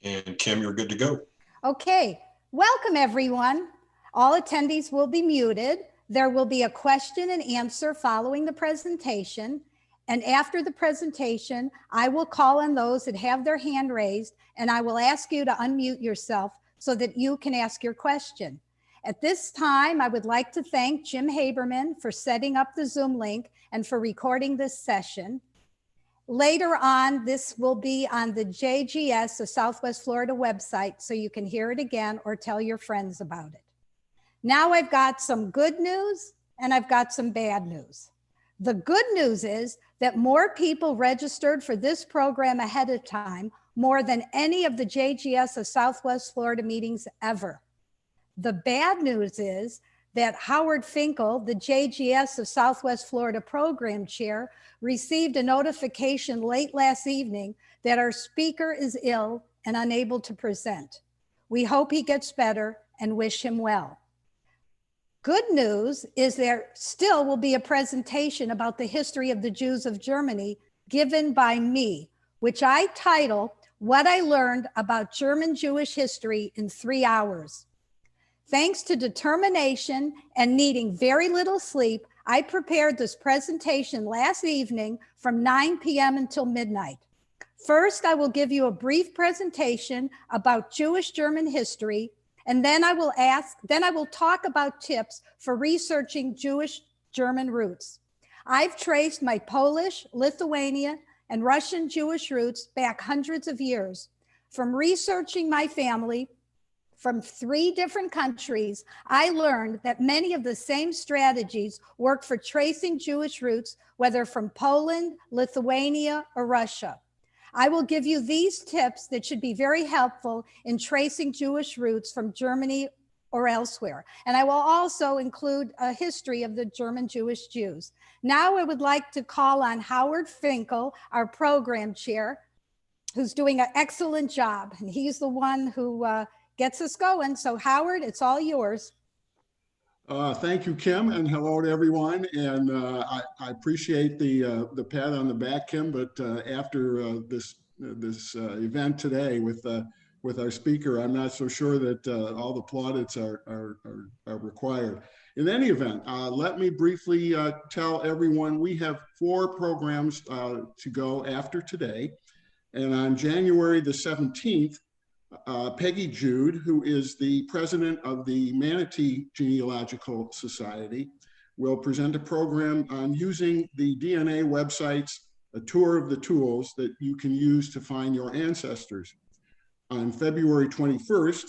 And Kim, you're good to go. Okay, welcome everyone. All attendees will be muted. There will be a question and answer following the presentation. And after the presentation, I will call on those that have their hand raised, and I will ask you to unmute yourself so that you can ask your question. At this time, I would like to thank Jim Haberman for setting up the Zoom link and for recording this session. Later on, this will be on the JGS of Southwest Florida website, so you can hear it again or tell your friends about it. Now I've got some good news and I've got some bad news. The good news is that more people registered for this program ahead of time, more than any of the JGS of Southwest Florida meetings ever. The bad news is that Howard Finkel, the JGS of Southwest Florida program chair, received a notification late last evening that our speaker is ill and unable to present. We hope he gets better and wish him well. Good news is there still will be a presentation about the history of the Jews of Germany given by me, which I title What I Learned About German Jewish History in 3 hours. Thanks to determination and needing very little sleep, I prepared this presentation last evening from 9 p.m. until midnight. First, I will give you a brief presentation about Jewish German history, and then I will talk about tips for researching Jewish German roots. I've traced my Polish, Lithuanian, and Russian Jewish roots back hundreds of years. From researching my family from 3 different countries, I learned that many of the same strategies work for tracing Jewish roots, whether from Poland, Lithuania, or Russia. I will give you these tips that should be very helpful in tracing Jewish roots from Germany or elsewhere. And I will also include a history of the German Jewish Jews. Now I would like to call on Howard Finkel, our program chair, who's doing an excellent job. And he's the one who gets us going. So Howard, it's all yours. Thank you, Kim, and hello to everyone. And I appreciate the pat on the back, Kim. But after this event today with our speaker, I'm not so sure that all the plaudits are required. In any event, let me briefly tell everyone we have 4 programs to go after today, and on January the 17th. Peggy Jude, who is the president of the Manatee Genealogical Society, will present a program on using the DNA websites, a tour of the tools that you can use to find your ancestors. On February 21st,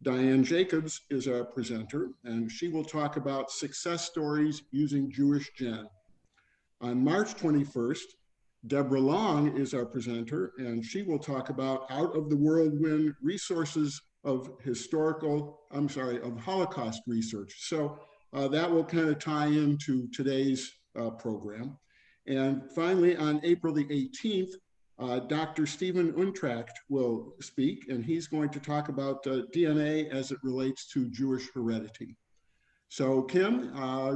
Diane Jacobs is our presenter, and she will talk about success stories using Jewish Gen. On March 21st, Deborah Long is our presenter, and she will talk about out of the whirlwind resources of Holocaust research. So that will kind of tie into today's program. And finally, on April the 18th, Dr. Stephen Untracht will speak, and he's going to talk about DNA as it relates to Jewish heredity. So Kim,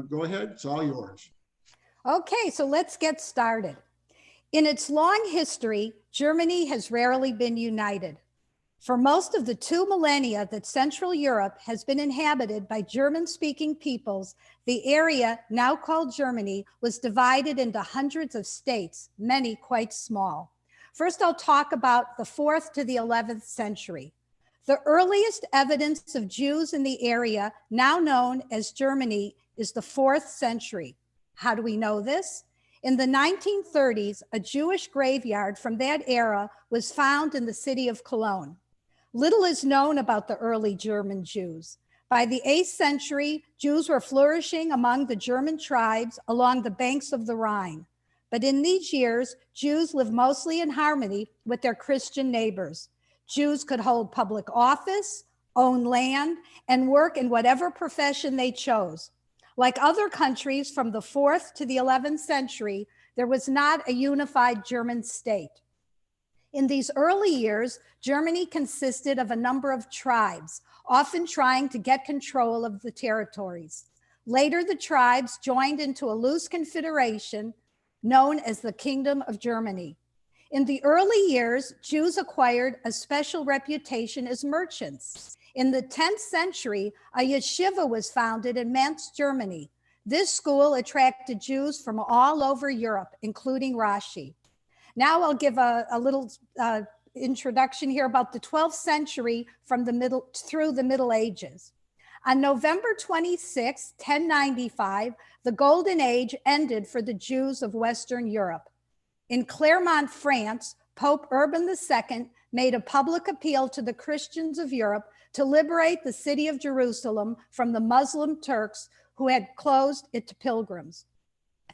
go ahead, it's all yours. Okay, so let's get started. In its long history, Germany has rarely been united. For most of the 2 millennia that Central Europe has been inhabited by German-speaking peoples, the area now called Germany was divided into hundreds of states, many quite small. First, I'll talk about the 4th to the 11th century. The earliest evidence of Jews in the area, now known as Germany, is the 4th century. How do we know this? In the 1930s, a Jewish graveyard from that era was found in the city of Cologne. Little is known about the early German Jews. By the 8th century, Jews were flourishing among the German tribes along the banks of the Rhine. But in these years, Jews lived mostly in harmony with their Christian neighbors. Jews could hold public office, own land, and work in whatever profession they chose. Like other countries from the 4th to the 11th century, there was not a unified German state. In these early years, Germany consisted of a number of tribes, often trying to get control of the territories. Later, the tribes joined into a loose confederation known as the Kingdom of Germany. In the early years, Jews acquired a special reputation as merchants. In the 10th century, a yeshiva was founded in Mainz, Germany. This school attracted Jews from all over Europe, including Rashi. Now I'll give a little introduction here about the 12th century through the Middle Ages. On November 26, 1095, the Golden Age ended for the Jews of Western Europe. In Clermont, France, Pope Urban II made a public appeal to the Christians of Europe to liberate the city of Jerusalem from the Muslim Turks who had closed it to pilgrims.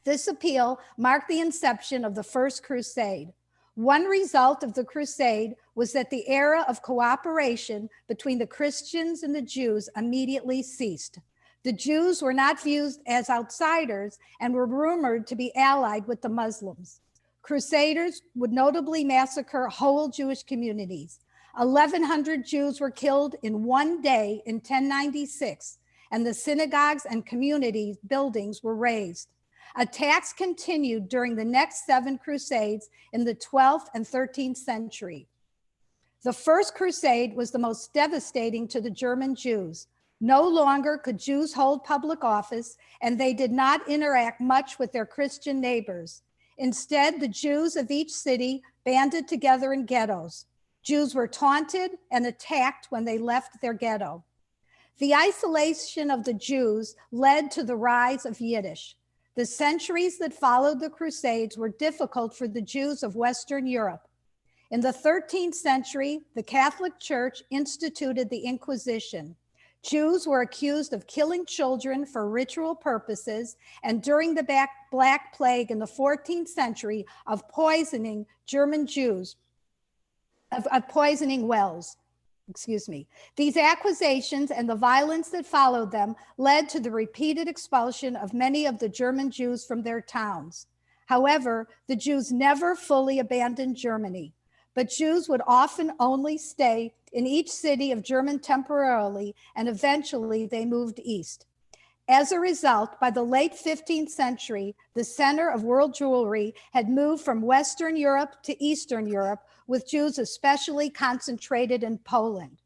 This appeal marked the inception of the First Crusade. One result of the crusade was that the era of cooperation between the Christians and the Jews immediately ceased. The Jews were not viewed as outsiders and were rumored to be allied with the Muslims. Crusaders would notably massacre whole Jewish communities. 1,100 Jews were killed in one day in 1096, and the synagogues and community buildings were razed. Attacks continued during the next 7 crusades in the 12th and 13th century. The First Crusade was the most devastating to the German Jews. No longer could Jews hold public office, and they did not interact much with their Christian neighbors. Instead, the Jews of each city banded together in ghettos. Jews were taunted and attacked when they left their ghetto. The isolation of the Jews led to the rise of Yiddish. The centuries that followed the Crusades were difficult for the Jews of Western Europe. In the 13th century, the Catholic Church instituted the Inquisition. Jews were accused of killing children for ritual purposes, and during the Black Plague in the 14th century, of poisoning German Jews, of poisoning wells. These accusations and the violence that followed them led to the repeated expulsion of many of the German Jews from their towns. However, the Jews never fully abandoned Germany, but Jews would often only stay in each city of Germany temporarily, and eventually they moved east. As a result, by the late 15th century, the center of world Jewry had moved from Western Europe to Eastern Europe, with Jews especially concentrated in Poland.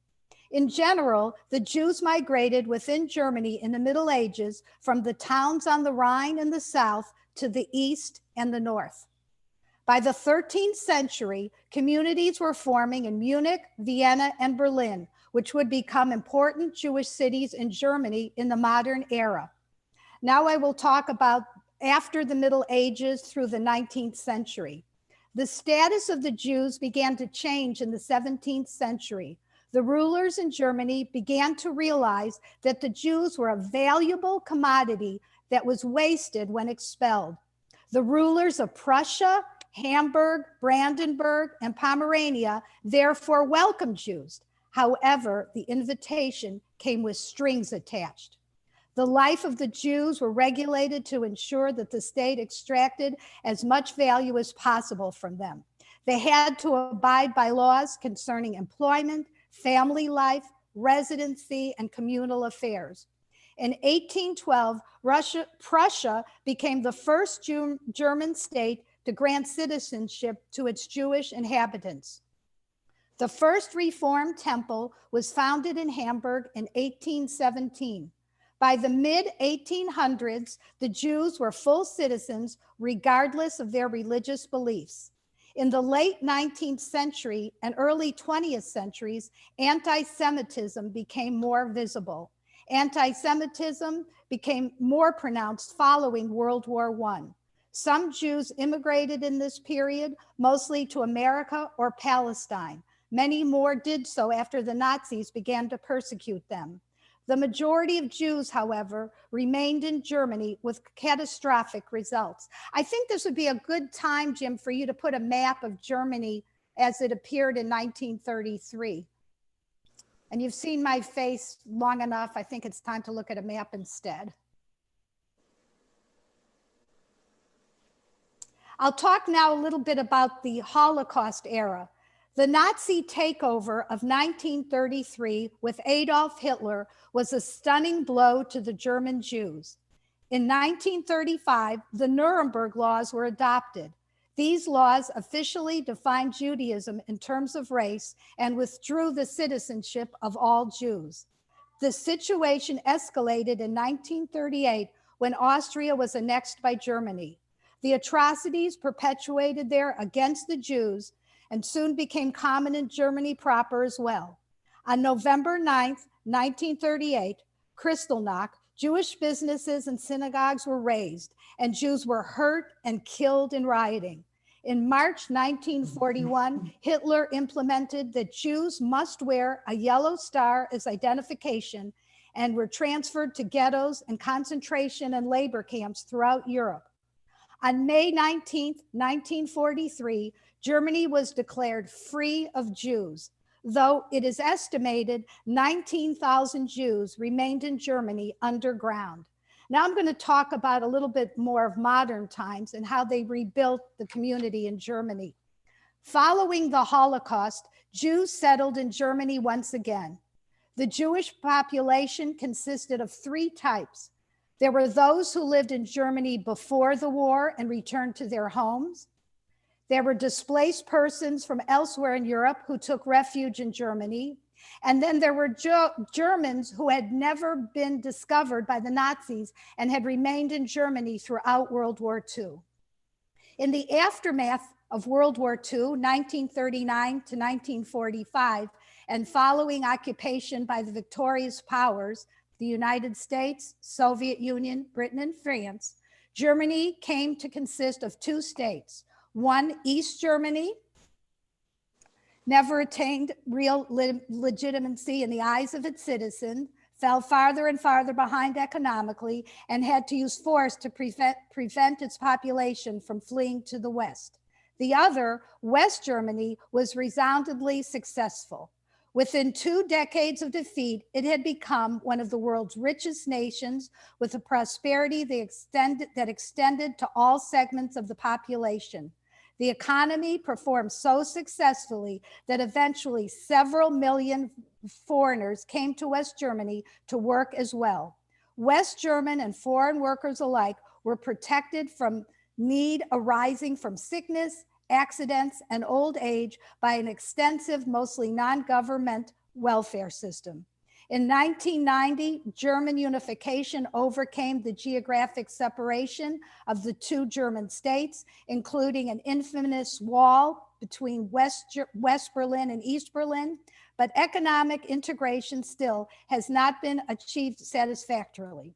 In general, the Jews migrated within Germany in the Middle Ages from the towns on the Rhine in the south to the east and the north. By the 13th century, communities were forming in Munich, Vienna, and Berlin, which would become important Jewish cities in Germany in the modern era. Now I will talk about after the Middle Ages through the 19th century. The status of the Jews began to change in the 17th century. The rulers in Germany began to realize that the Jews were a valuable commodity that was wasted when expelled. The rulers of Prussia, Hamburg, Brandenburg, and Pomerania therefore welcomed Jews. However, the invitation came with strings attached. The life of the Jews were regulated to ensure that the state extracted as much value as possible from them. They had to abide by laws concerning employment, family life, residency, and communal affairs. In 1812, Prussia became the first German state to grant citizenship to its Jewish inhabitants. The first Reformed temple was founded in Hamburg in 1817. By the mid-1800s, the Jews were full citizens regardless of their religious beliefs. In the late 19th century and early 20th centuries, anti-Semitism became more visible. Anti-Semitism became more pronounced following World War I. Some Jews immigrated in this period, mostly to America or Palestine. Many more did so after the Nazis began to persecute them. The majority of Jews, however, remained in Germany with catastrophic results. I think this would be a good time, Jim, for you to put a map of Germany as it appeared in 1933. And you've seen my face long enough. I think it's time to look at a map instead. I'll talk now a little bit about the Holocaust era. The Nazi takeover of 1933 with Adolf Hitler was a stunning blow to the German Jews. In 1935, the Nuremberg laws were adopted. These laws officially defined Judaism in terms of race and withdrew the citizenship of all Jews. The situation escalated in 1938 when Austria was annexed by Germany. The atrocities perpetuated there against the Jews and soon became common in Germany proper as well. On November 9th, 1938, Kristallnacht, Jewish businesses and synagogues were razed, and Jews were hurt and killed in rioting. In March 1941, Hitler implemented that Jews must wear a yellow star as identification and were transferred to ghettos and concentration and labor camps throughout Europe. On May 19, 1943, Germany was declared free of Jews, though it is estimated 19,000 Jews remained in Germany underground. Now I'm going to talk about a little bit more of modern times and how they rebuilt the community in Germany. Following the Holocaust, Jews settled in Germany once again. The Jewish population consisted of three types. There were those who lived in Germany before the war and returned to their homes. There were displaced persons from elsewhere in Europe who took refuge in Germany. And then there were Germans who had never been discovered by the Nazis and had remained in Germany throughout World War II. In the aftermath of World War II, 1939 to 1945, and following occupation by the victorious powers, the United States, Soviet Union, Britain, and France, Germany came to consist of two states. One, East Germany, never attained real legitimacy in the eyes of its citizens, fell farther and farther behind economically, and had to use force to prevent its population from fleeing to the West. The other, West Germany, was resoundingly successful. Within 2 decades of defeat, it had become one of the world's richest nations with a prosperity that extended to all segments of the population. The economy performed so successfully that eventually several million foreigners came to West Germany to work as well. West German and foreign workers alike were protected from need arising from sickness, accidents, and old age by an extensive, mostly non-government welfare system. In 1990, German unification overcame the geographic separation of the two German states, including an infamous wall between West Berlin and East Berlin, but economic integration still has not been achieved satisfactorily.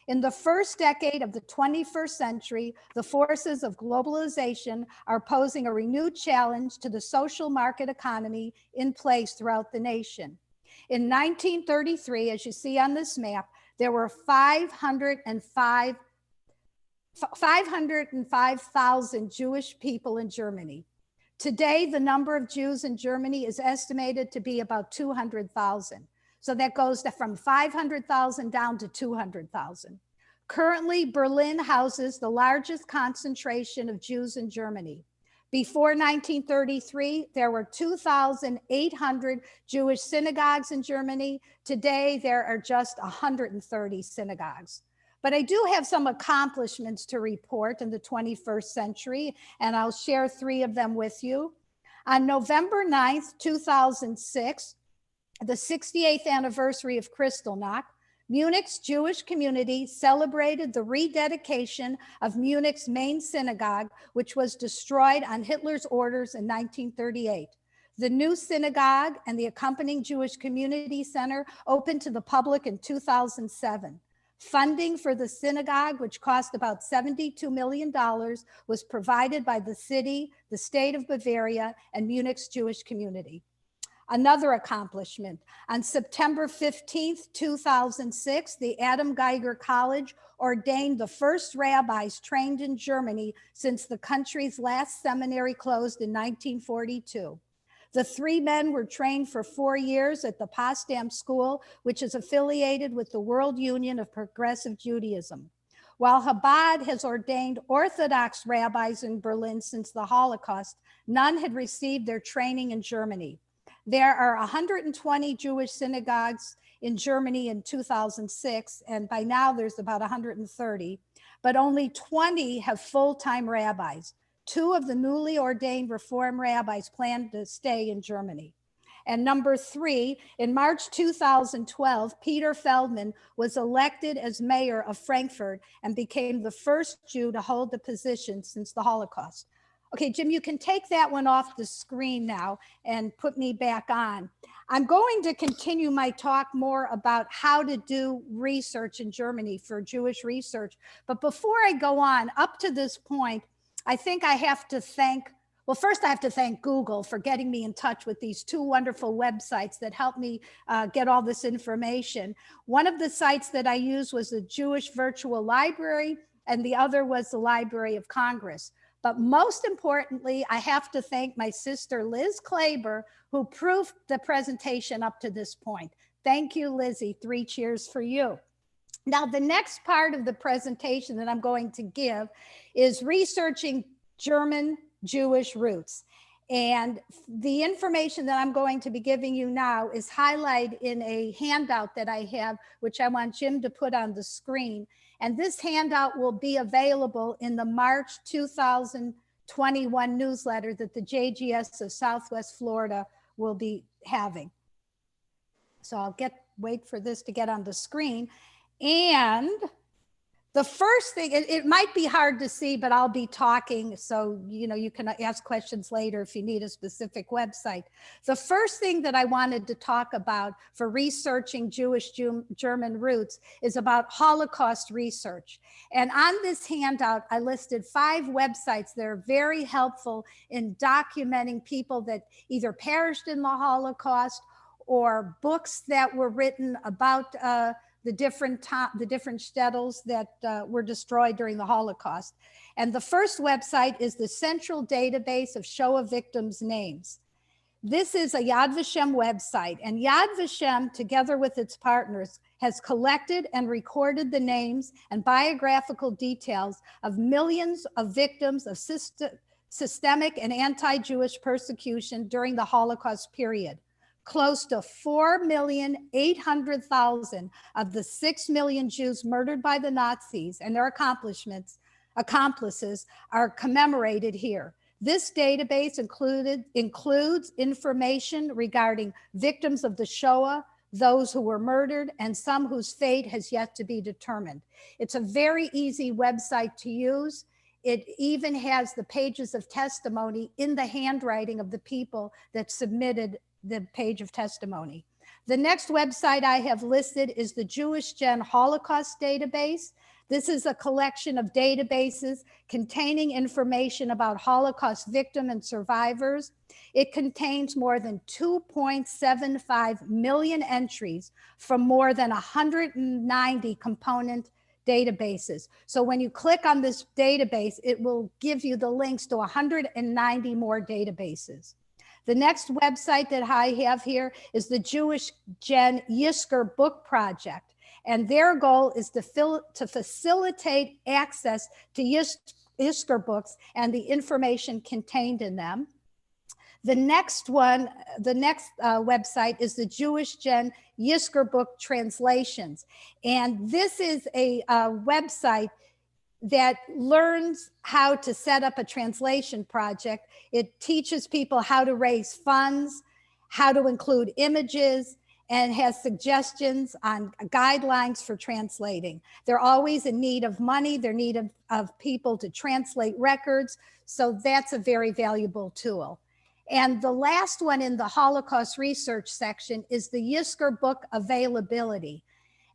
In the first decade of the 21st century, the forces of globalization are posing a renewed challenge to the social market economy in place throughout the nation. In 1933, as you see on this map, there were 505,000 Jewish people in Germany. Today, the number of Jews in Germany is estimated to be about 200,000. So that goes from 500,000 down to 200,000. Currently, Berlin houses the largest concentration of Jews in Germany. Before 1933, there were 2,800 Jewish synagogues in Germany. Today, there are just 130 synagogues. But I do have some accomplishments to report in the 21st century, and I'll share 3 of them with you. On November 9th, 2006, the 68th anniversary of Kristallnacht, Munich's Jewish community celebrated the rededication of Munich's main synagogue, which was destroyed on Hitler's orders in 1938. The new synagogue and the accompanying Jewish community center opened to the public in 2007. Funding for the synagogue, which cost about $72 million, was provided by the city, the state of Bavaria, and Munich's Jewish community. Another accomplishment, on September 15th, 2006, the Adam Geiger College ordained the first rabbis trained in Germany since the country's last seminary closed in 1942. The 3 men were trained for 4 years at the Potsdam School, which is affiliated with the World Union of Progressive Judaism. While Chabad has ordained Orthodox rabbis in Berlin since the Holocaust, none had received their training in Germany. There are 120 Jewish synagogues in Germany in 2006, and by now there's about 130, but only 20 have full-time rabbis. 2 of the newly ordained Reform rabbis plan to stay in Germany. And number 3, in March 2012, Peter Feldman was elected as mayor of Frankfurt and became the first Jew to hold the position since the Holocaust. Okay, Jim, you can take that one off the screen now and put me back on. I'm going to continue my talk more about how to do research in Germany for Jewish research. But before I go on, up to this point, I think I have to thank, well, first I have to thank Google for getting me in touch with these 2 wonderful websites that helped me get all this information. One of the sites that I used was the Jewish Virtual Library, and the other was the Library of Congress. But most importantly, I have to thank my sister, Liz Klaber, who proofed the presentation up to this point. Thank you, Lizzie. 3 cheers for you. Now, the next part of the presentation that I'm going to give is researching German Jewish roots. And the information that I'm going to be giving you now is highlighted in a handout that I have, which I want Jim to put on the screen. And this handout will be available in the March 2021 newsletter that the JGS of Southwest Florida will be having. So I'll wait for this to get on the screen. And the first thing, it might be hard to see, but I'll be talking, so you can ask questions later if you need a specific website. The first thing that I wanted to talk about for researching Jewish German roots is about Holocaust research. And on this handout, I listed 5 websites that are very helpful in documenting people that either perished in the Holocaust or books that were written about the different shtetls that were destroyed during the Holocaust. And the first website is the Central Database of Shoah Victims' Names. This is a Yad Vashem website, and Yad Vashem, together with its partners, has collected and recorded the names and biographical details of millions of victims of systemic and anti-Jewish persecution during the Holocaust period. Close to 4,800,000 of the 6 million Jews murdered by the Nazis and their accomplices are commemorated here. This database includes information regarding victims of the Shoah, those who were murdered, and some whose fate has yet to be determined. It's a very easy website to use. It even has the pages of testimony in the handwriting of the people that submitted the page of testimony. The next website I have listed is the Jewish Gen Holocaust Database. This is a collection of databases containing information about Holocaust victims and survivors. It contains more than 2.75 million entries from more than 190 component databases. So when you click on this database, it will give you the links to 190 more databases. The next website that I have here is the Jewish Gen Yizkor Book Project. And their goal is to facilitate access to Yizkor books and the information contained in them. The next website is the Jewish Gen Yizkor Book Translations. And this is a website that learns how to set up a translation project. It teaches people how to raise funds, how to include images, and has suggestions on guidelines for translating. They're always in need of money. They're in need of people to translate records. So that's a very valuable tool. And the last one in the Holocaust research section is the Yizkor book availability.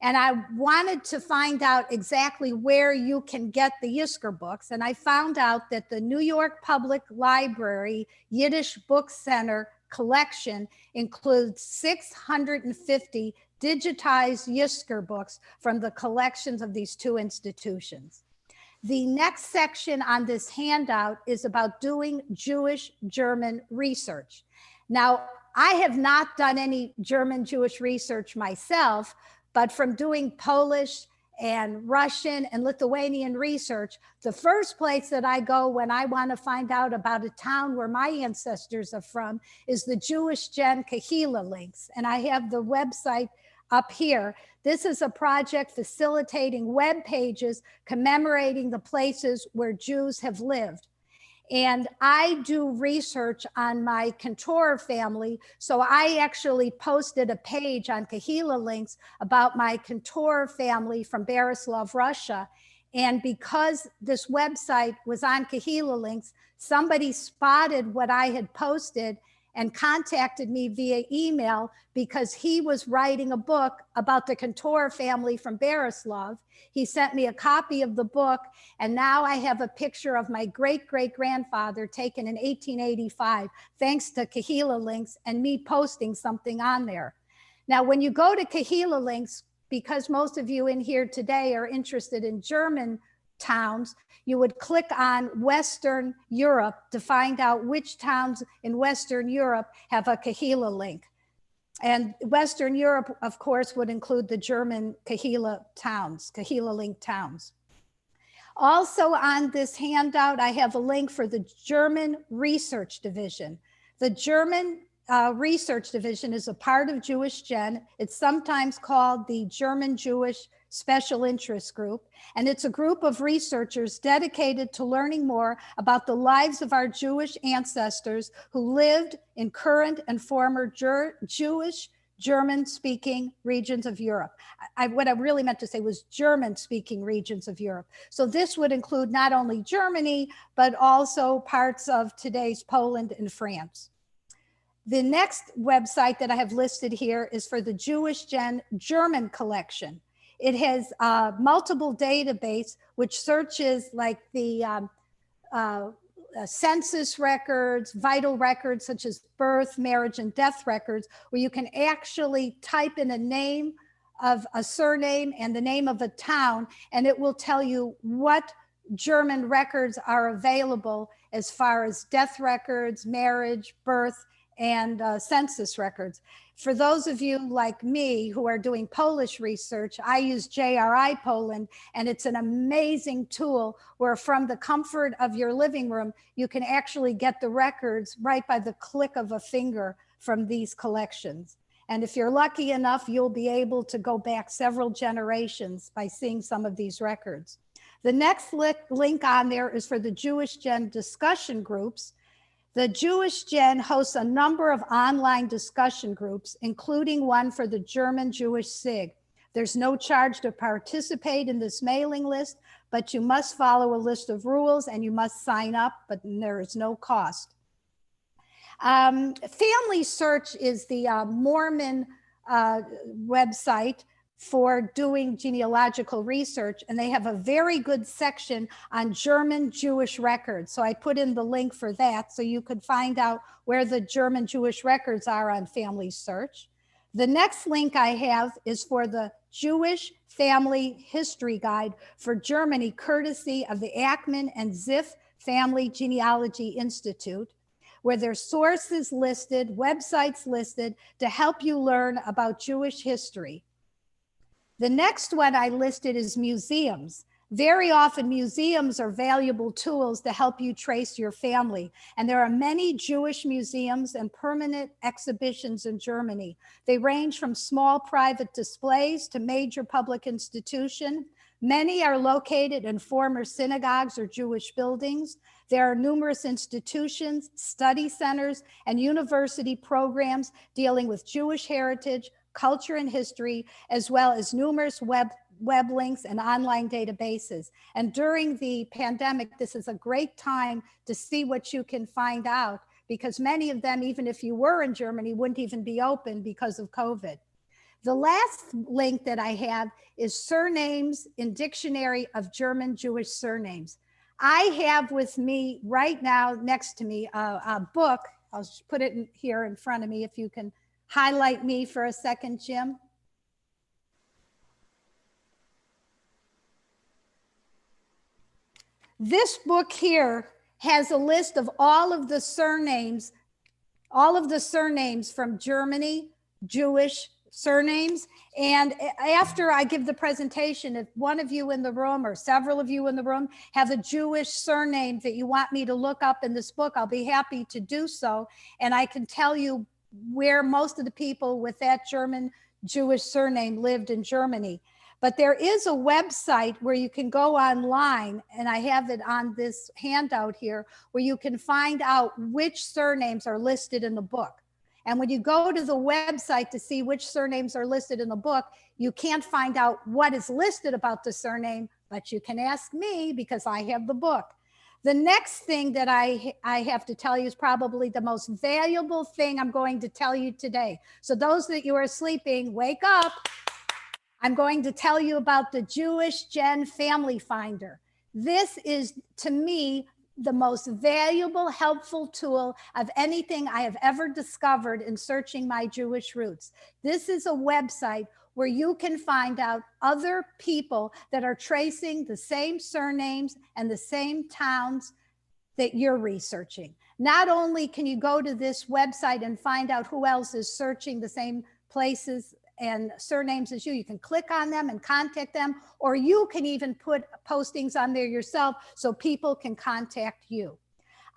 And I wanted to find out exactly where you can get the Yizkor books. And I found out that the New York Public Library Yiddish Book Center collection includes 650 digitized Yizkor books from the collections of these 2 institutions. The next section on this handout is about doing Jewish German research. Now, I have not done any German Jewish research myself, but from doing Polish and Russian and Lithuanian research, the first place that I go when I want to find out about a town where my ancestors are from is the Jewish Gen Kahila links. And I have the website up here. This is a project facilitating web pages commemorating the places where Jews have lived. And I do research on my Cantor family. So I actually posted a page on Kahila Links about my Cantor family from Borislav, Russia. And because this website was on Kahila Links, somebody spotted what I had posted and contacted me via email because he was writing a book about the Cantor family from Borislav. He sent me a copy of the book, and now I have a picture of my great-great-grandfather taken in 1885, thanks to Kahila Links and me posting something on there. Now, when you go to Kahila Links, because most of you in here today are interested in German towns, you would click on Western Europe to find out which towns in Western Europe have a Kahila link. And Western Europe, of course, would include the German Kahila towns, Kahila link towns. Also on this handout, I have a link for the German Research Division. The German Research Division is a part of Jewish Gen. It's sometimes called the German Jewish Special Interest Group, and it's a group of researchers dedicated to learning more about the lives of our Jewish ancestors who lived in current and former Jewish German-speaking regions of Europe. What I really meant to say was German-speaking regions of Europe. So this would include not only Germany, but also parts of today's Poland and France. The next website that I have listed here is for the Jewish Gen German collection. It has multiple database, which searches like the census records, vital records such as birth, marriage, and death records, where you can actually type in a name of a surname and the name of a town, and it will tell you what German records are available as far as death records, marriage, birth, and census records. For those of you like me who are doing Polish research, I use JRI Poland, and it's an amazing tool where from the comfort of your living room, you can actually get the records right by the click of a finger from these collections. And if you're lucky enough, you'll be able to go back several generations by seeing some of these records. The next link on there is for the Jewish Gen discussion groups. The Jewish Gen hosts a number of online discussion groups, including one for the German Jewish SIG. There's no charge to participate in this mailing list, but you must follow a list of rules and you must sign up, but there is no cost. Family Search is the Mormon website for doing genealogical research, and they have a very good section on German Jewish records. So I put in the link for that so you could find out where the German Jewish records are on Family Search. The next link I have is for the Jewish Family History Guide for Germany, courtesy of the Ackman and Ziff Family Genealogy Institute, where there's sources listed, websites listed to help you learn about Jewish history. The next one I listed is museums. Very often museums are valuable tools to help you trace your family. And there are many Jewish museums and permanent exhibitions in Germany. They range from small private displays to major public institutions. Many are located in former synagogues or Jewish buildings. There are numerous institutions, study centers, and university programs dealing with Jewish heritage, culture, and history, as well as numerous web links and online databases. And during the pandemic, this is a great time to see what you can find out, because many of them, even if you were in Germany, wouldn't even be open because of COVID. The last link that I have is Surnames in Dictionary of German Jewish Surnames. I have with me right now, next to me, a book. I'll put it here in front of me if you can highlight me for a second, Jim. This book here has a list of all of the surnames from Germany, Jewish surnames. And after I give the presentation, if one of you in the room or several of you in the room have a Jewish surname that you want me to look up in this book, I'll be happy to do so. And I can tell you where most of the people with that German Jewish surname lived in Germany. But there is a website where you can go online, and I have it on this handout here, where you can find out which surnames are listed in the book. And when you go to the website to see which surnames are listed in the book, you can't find out what is listed about the surname, but you can ask me because I have the book. The next thing that I have to tell you is probably the most valuable thing I'm going to tell you today. So those that you are sleeping, wake up. I'm going to tell you about the Jewish Gen Family Finder. This is, to me, the most valuable, helpful tool of anything I have ever discovered in searching my Jewish roots. This is a website where you can find out other people that are tracing the same surnames and the same towns that you're researching. Not only can you go to this website and find out who else is searching the same places and surnames as you can click on them and contact them, or you can even put postings on there yourself so people can contact you.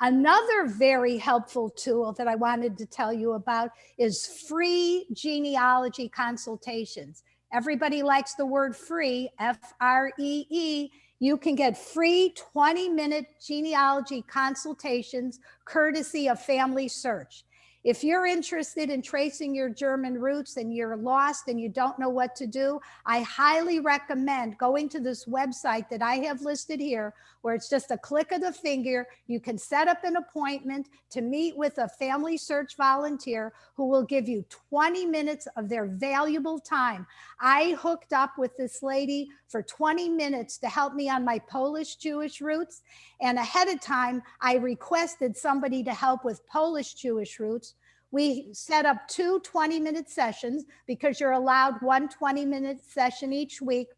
Another very helpful tool that I wanted to tell you about is free genealogy consultations. Everybody likes the word free, F-R-E-E. You can get free 20-minute genealogy consultations courtesy of Family Search. If you're interested in tracing your German roots and you're lost and you don't know what to do, I highly recommend going to this website that I have listed here, where it's just a click of the finger. You can set up an appointment to meet with a Family Search volunteer who will give you 20 minutes of their valuable time. I hooked up with this lady for 20 minutes to help me on my Polish Jewish roots. And ahead of time, I requested somebody to help with Polish Jewish roots. We set up 2 20-minute sessions because you're allowed 1 20-minute session each week.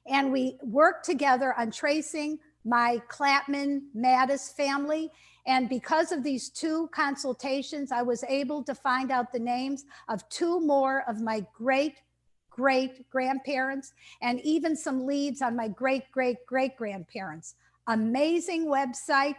And we worked together on tracing my Clapman Mattis family. And because of these 2 consultations, I was able to find out the names of 2 more of my great-great-grandparents and even some leads on my great-great-great-grandparents. Amazing website.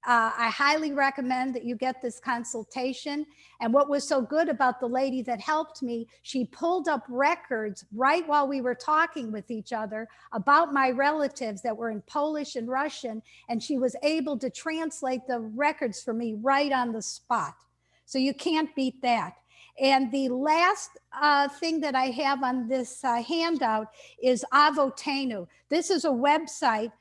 I highly recommend that you get this consultation. And what was so good about the lady that helped me, she pulled up records right while we were talking with each other about my relatives that were in Polish and Russian, and she was able to translate the records for me right on the spot. So you can't beat that. And the last thing that I have on this handout is Avotenu. This is a website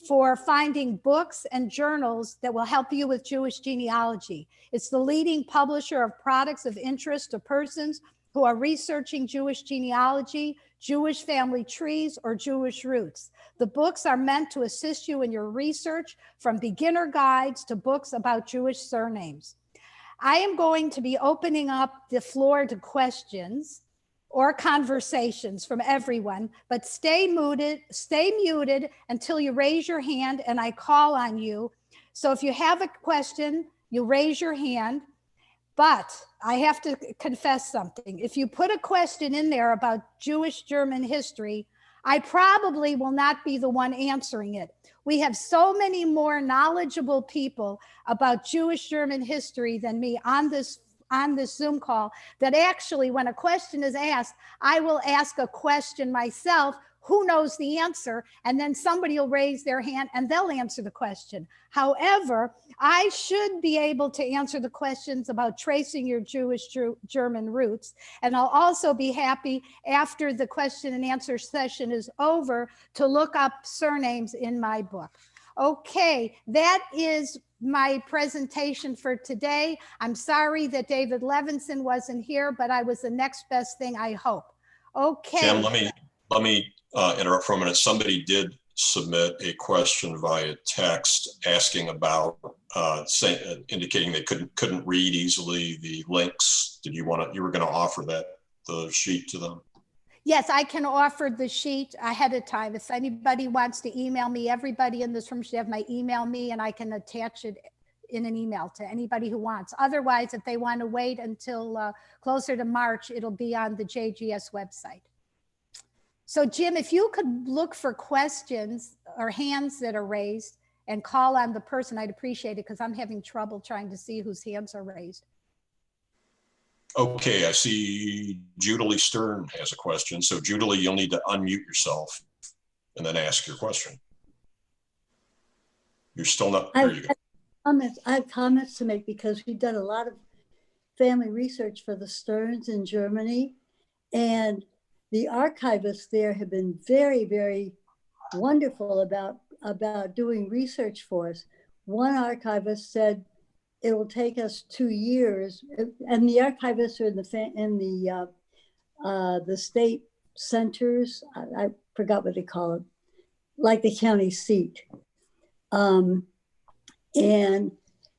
for finding books and journals that will help you with Jewish genealogy. It's the leading publisher of products of interest to persons who are researching Jewish genealogy, Jewish family trees, or Jewish roots. The books are meant to assist you in your research, from beginner guides to books about Jewish surnames. I am going to be opening up the floor to questions or conversations from everyone, but stay muted until you raise your hand and I call on you. So if you have a question, you raise your hand. But I have to confess something. If you put a question in there about Jewish German history, I probably will not be the one answering it. We have so many more knowledgeable people about Jewish German history than me on this Zoom call, that actually when a question is asked, I will ask a question myself, who knows the answer, and then somebody will raise their hand and they'll answer the question. However, I should be able to answer the questions about tracing your Jewish German roots. And I'll also be happy after the question and answer session is over to look up surnames in my book. Okay, that is my presentation for today. I'm sorry that David Levinson wasn't here, but I was the next best thing, I hope. Okay. Kim, let me interrupt for a minute. Somebody did submit a question via text asking about indicating they couldn't read easily the links. Did you you were going to offer the sheet to them? Yes, I can offer the sheet ahead of time. If anybody wants to email me, everybody in this room should have my email me, and I can attach it in an email to anybody who wants. Otherwise, if they want to wait until closer to March, it'll be on the JGS website. So Jim, if you could look for questions or hands that are raised and call on the person, I'd appreciate it, because I'm having trouble trying to see whose hands are raised. Okay, I see Judalee Stern has a question. So Judalee, you'll need to unmute yourself and then ask your question. You're still not, there you go. I have comments to make because we've done a lot of family research for the Sterns in Germany, and the archivists there have been very, very wonderful about doing research for us. One archivist said it will take us 2 years, and the archivists are in the state centers. I forgot what they call it, like the county seat. And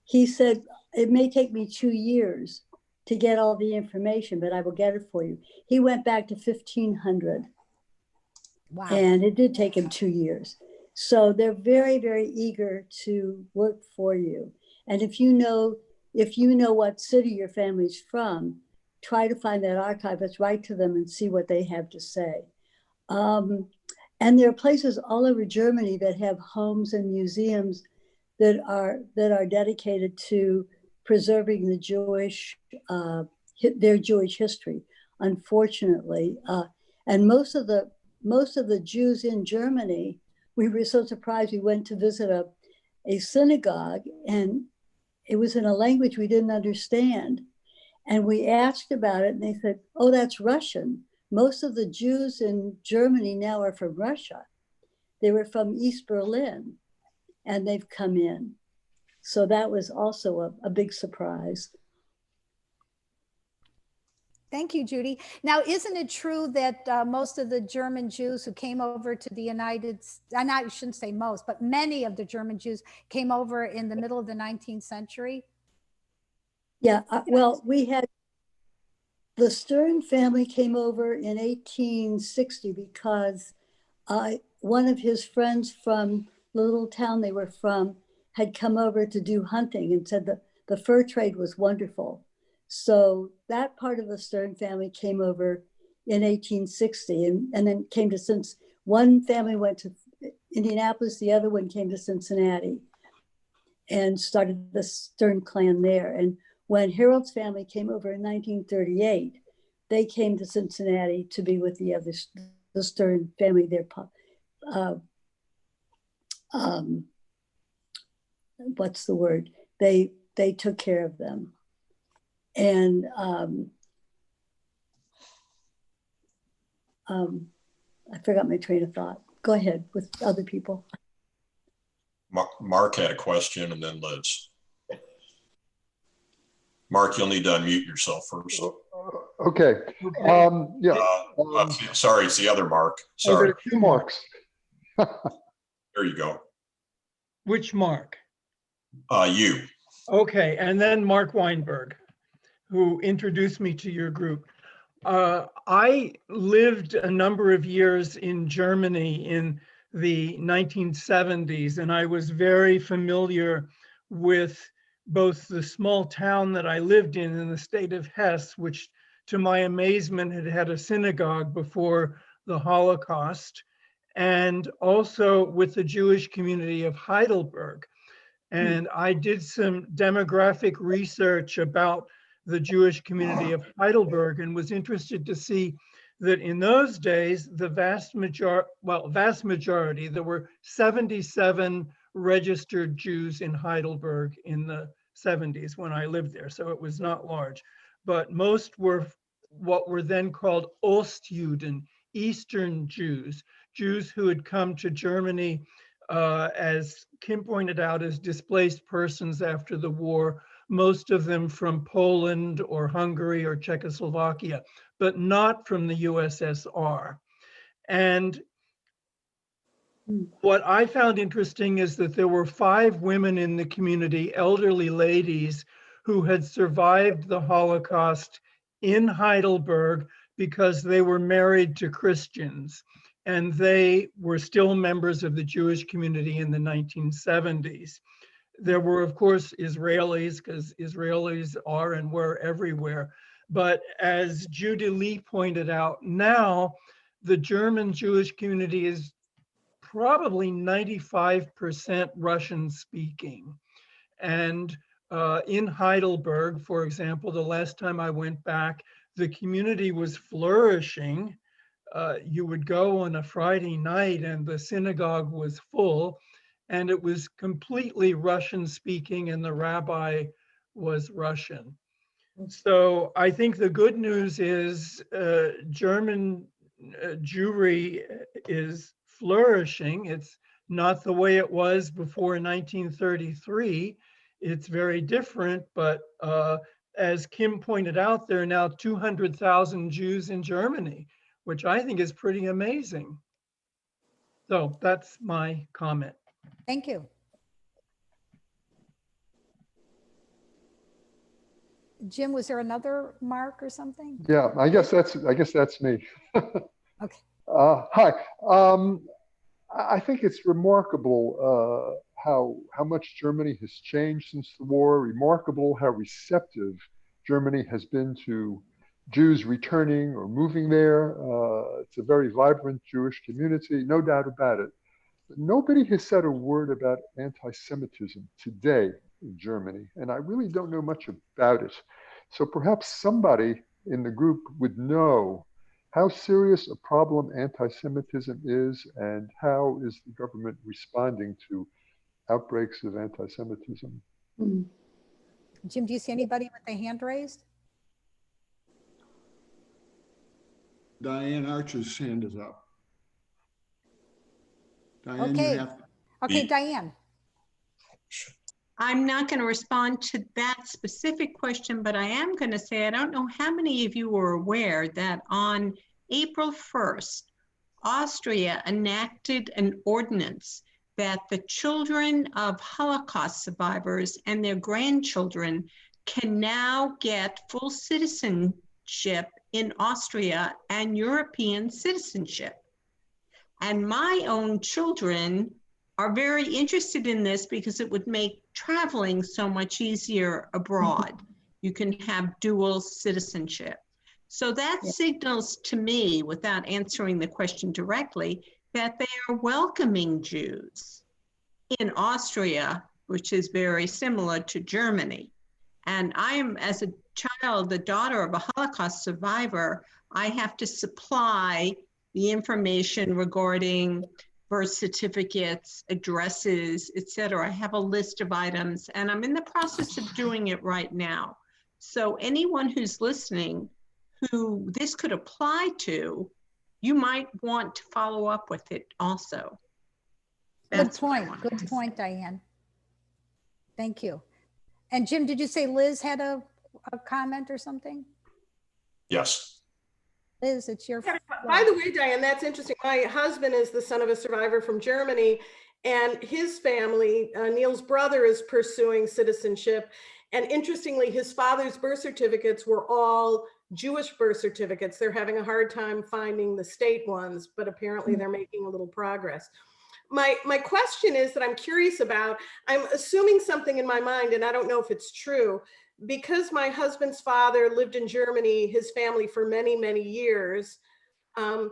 he said, it may take me 2 years to get all the information, but I will get it for you. He went back to 1500. Wow. And it did take him 2 years. So they're very, very eager to work for you. And if you know what city your family's from, try to find that archivist, write to them and see what they have to say. And there are places all over Germany that have homes and museums that are dedicated to preserving the their Jewish history. Unfortunately, and most of the Jews in Germany, we were so surprised. We went to visit a synagogue, and it was in a language we didn't understand. And we asked about it, and they said, "Oh, that's Russian." Most of the Jews in Germany now are from Russia. They were from East Berlin, and they've come in. So that was also a big surprise. Thank you, Judy. Now, isn't it true that most of the German Jews who came over to the United States, I shouldn't say most, but many of the German Jews came over in the middle of the 19th century? Yeah, well, we had the Stern family came over in 1860 because one of his friends from the little town they were from had come over to do hunting and said that the fur trade was wonderful. So that part of the Stern family came over in 1860 and then came to since one family went to Indianapolis, the other one came to Cincinnati and started the Stern clan there. And when Harold's family came over in 1938, they came to Cincinnati to be with the Stern family there. What's the word? They took care of them. And I forgot my train of thought. Go ahead with other people. Mark had a question, and then Liz. Mark, you'll need to unmute yourself first. Okay. Sorry, it's the other Mark. Sorry. Okay, 2 Marks. There you go. Which Mark? You. Okay, and then Mark Weinberg, who introduced me to your group. I lived a number of years in Germany in the 1970s, and I was very familiar with both the small town that I lived in the state of Hesse, which to my amazement had had a synagogue before the Holocaust, and also with the Jewish community of Heidelberg. And I did some demographic research about the Jewish community of Heidelberg and was interested to see that in those days, the vast majority, there were 77 registered Jews in Heidelberg in the 70s when I lived there, so it was not large. But most were what were then called Ostjuden, Eastern Jews, Jews who had come to Germany, as Kim pointed out, as displaced persons after the war, most of them from Poland or Hungary or Czechoslovakia, but not from the USSR. And what I found interesting is that there were 5 women in the community, elderly ladies, who had survived the Holocaust in Heidelberg because they were married to Christians. And they were still members of the Jewish community in the 1970s. There were, of course, Israelis, because Israelis are and were everywhere. But as Judalee pointed out, now the German Jewish community is probably 95% Russian speaking. And In Heidelberg, for example, the last time I went back, the community was flourishing. You would go on a Friday night and the synagogue was full, and it was completely Russian speaking, and the rabbi was Russian. So I think the good news is German Jewry is flourishing. It's not the way it was before 1933. It's very different, but as Kim pointed out, there are now 200,000 Jews in Germany, which I think is pretty amazing. So that's my comment. Thank you. Jim, was there another Mark or something? Yeah, I guess that's me. Okay. Hi. I think it's remarkable how much Germany has changed since the war. Remarkable how receptive Germany has been to Jews returning or moving there. It's a very vibrant Jewish community, no doubt about it. But nobody has said a word about anti-Semitism today in Germany, and I really don't know much about it. So perhaps somebody in the group would know how serious a problem anti-Semitism is, and how is the government responding to outbreaks of anti-Semitism? Jim, do you see anybody with a hand raised? Diane Archer's hand is up. Diane, Okay. you have. Okay, Diane. I'm not going to respond to that specific question, but I am going to say, I don't know how many of you are aware that on April 1st, Austria enacted an ordinance that the children of Holocaust survivors and their grandchildren can now get full citizenship in Austria and European citizenship. And my own children are very interested in this because it would make traveling so much easier abroad. You can have dual citizenship. So that signals to me, without answering the question directly, that they are welcoming Jews in Austria, which is very similar to Germany. And I am, as a child, the daughter of a Holocaust survivor, I have to supply the information regarding birth certificates, addresses, etc. I have a list of items, and I'm in the process of doing it right now. So anyone who's listening who this could apply to, you might want to follow up with it also. Good point. Good point, Diane. Thank you. And Jim, did you say Liz had a comment or something? Yes. Liz, it's your. By the way, Diane, that's interesting. My husband is the son of a survivor from Germany, and his family, Neil's brother, is pursuing citizenship. And interestingly, his father's birth certificates were all Jewish birth certificates. They're having a hard time finding the state ones, but apparently they're making a little progress. My question is that I'm curious about, I'm assuming something in my mind, and I don't know if it's true, because my husband's father lived in Germany, his family, for many, many years. And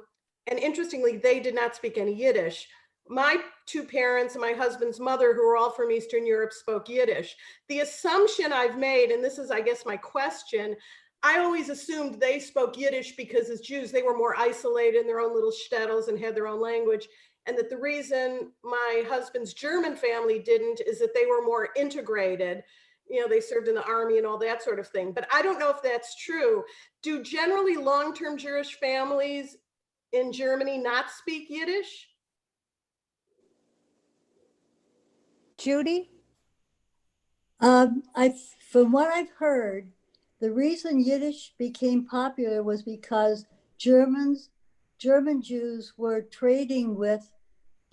interestingly, they did not speak any Yiddish. My two parents and my husband's mother, who are all from Eastern Europe, spoke Yiddish. The assumption I've made, and this is, I guess, my question, I always assumed they spoke Yiddish because as Jews, they were more isolated in their own little shtetls and had their own language. And that the reason my husband's German family didn't is that they were more integrated. You know, they served in the army and all that sort of thing. But I don't know if that's true. Do generally long-term Jewish families in Germany not speak Yiddish? Judy? From what I've heard, the reason Yiddish became popular was because German Jews were trading with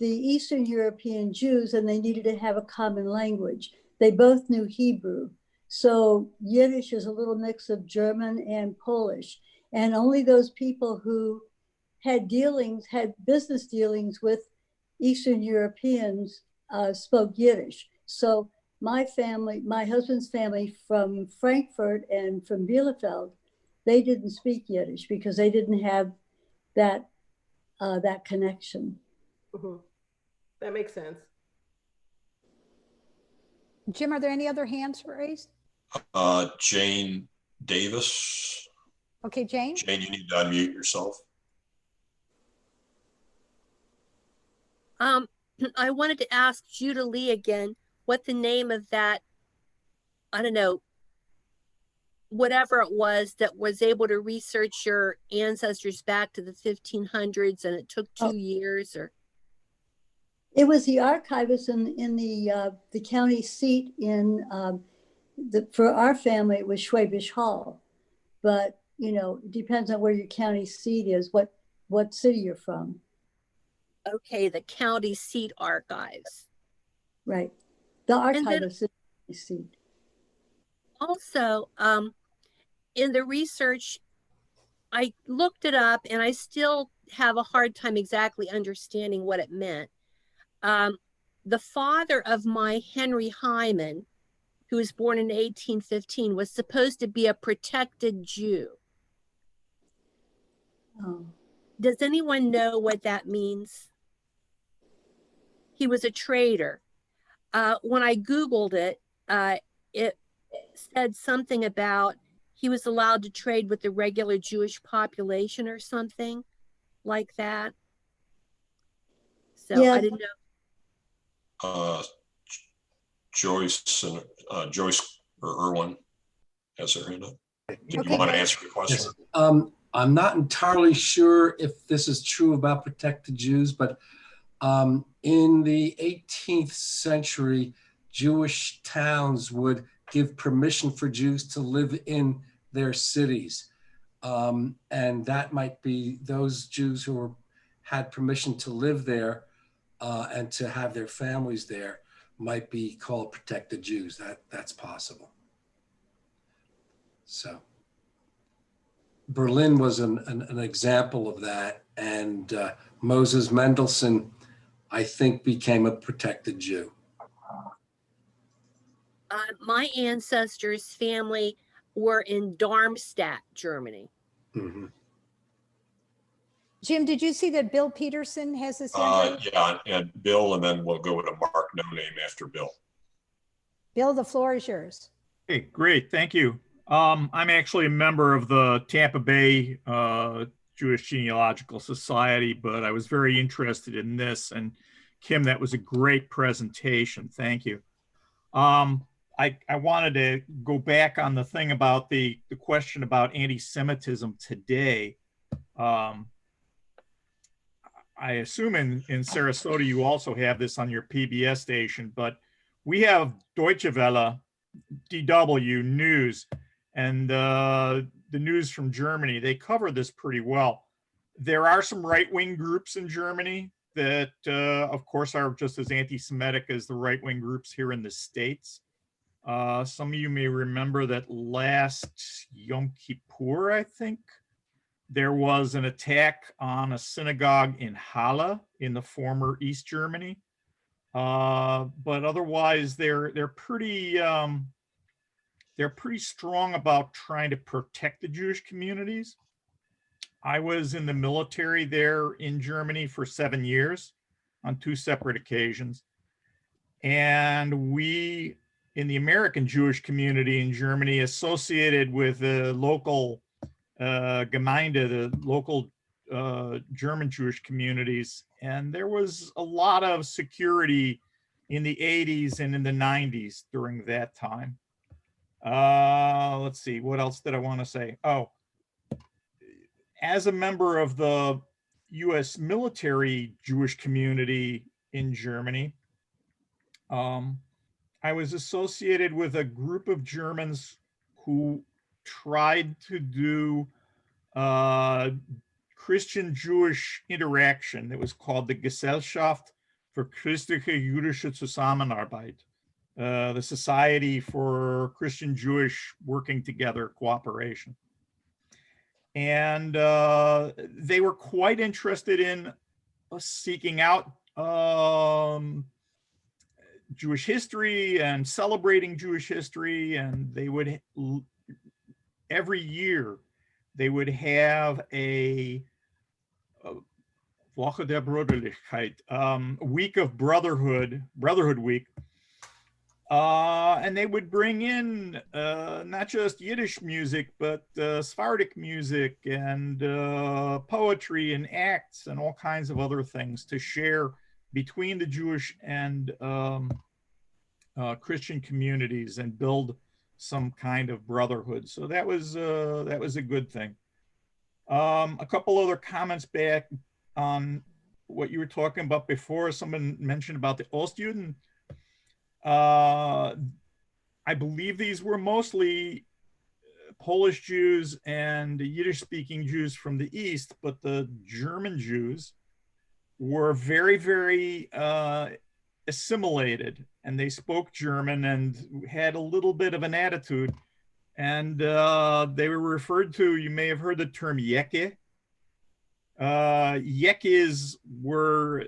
the Eastern European Jews, and they needed to have a common language. They both knew Hebrew. So Yiddish is a little mix of German and Polish. And only those people who had business dealings with Eastern Europeans spoke Yiddish. So my family, my husband's family from Frankfurt and from Bielefeld, they didn't speak Yiddish because they didn't have that connection. Mm-hmm. That makes sense. Jim, are there any other hands raised? Jane Davis. Okay, Jane. Jane, you need to unmute yourself. I wanted to ask Judah Lee again what the name of that, I don't know, whatever it was that was able to research your ancestors back to the 1500s, and it took 2 years, or? It was the archivist in the county seat in for our family. It was Schwabish Hall, but you know, it depends on where your county seat is, what city you're from. Okay, the county seat archives. Right, the archivist is the seat. Also, in the research, I looked it up and I still have a hard time exactly understanding what it meant. The father of my Henry Hyman, who was born in 1815, was supposed to be a protected Jew. Oh. Does anyone know what that means? He was a traitor. When I Googled it, it said something about he was allowed to trade with the regular Jewish population or something like that. So yeah. I didn't know. Joyce or Irwin has their hand up. Do Okay. you want to answer the question? Yes. I'm not entirely sure if this is true about protected Jews, but in the 18th century, Jewish towns would give permission for Jews to live in their cities. And that might be those Jews who had permission to live there and to have their families there might be called protected Jews. That's possible. So Berlin was an example of that. And Moses Mendelssohn, I think, became a protected Jew. My ancestors' family were in Darmstadt, Germany. Mm-hmm. Jim, did you see that Bill Peterson has his hand up? Yeah, and Bill, and then we'll go to Mark No Name after Bill. Bill, the floor is yours. Hey, great, thank you. I'm actually a member of the Tampa Bay Jewish Genealogical Society, but I was very interested in this. And Kim, that was a great presentation. Thank you. I wanted to go back on the thing about the question about anti-Semitism today. I assume in Sarasota, you also have this on your PBS station, but we have Deutsche Welle, DW News, and the news from Germany. They cover this pretty well. There are some right-wing groups in Germany that, of course, are just as anti-Semitic as the right-wing groups here in the States. Some of you may remember that last Yom Kippur, I think, there was an attack on a synagogue in Halle in the former East Germany. But otherwise, they're pretty strong about trying to protect the Jewish communities. I was in the military there in Germany for 7 years on 2 separate occasions. And we, in the American Jewish community in Germany, associated with the local Gemeinde, the local German Jewish communities. And there was a lot of security in the 80s and in the 90s during that time. Let's see, what else did I want to say? Oh, as a member of the US military Jewish community in Germany, I was associated with a group of Germans who tried to do Christian-Jewish interaction. It was called the Gesellschaft für christliche jüdische Zusammenarbeit, the Society for Christian-Jewish Working Together Cooperation. And they were quite interested in seeking out Jewish history and celebrating Jewish history, and they would every year they would have a Woche der Brüderlichkeit, week of Brotherhood Week, And they would bring in not just Yiddish music, but Sephardic music and poetry and acts and all kinds of other things to share between the Jewish and Christian communities and build some kind of brotherhood. So that was a good thing. A couple other comments back on what you were talking about before. Someone mentioned about the Ostjuden. I believe these were mostly Polish Jews and Yiddish-speaking Jews from the East, but the German Jews were very, very assimilated, and they spoke German and had a little bit of an attitude. And they were referred to, you may have heard the term Yeke. Yekes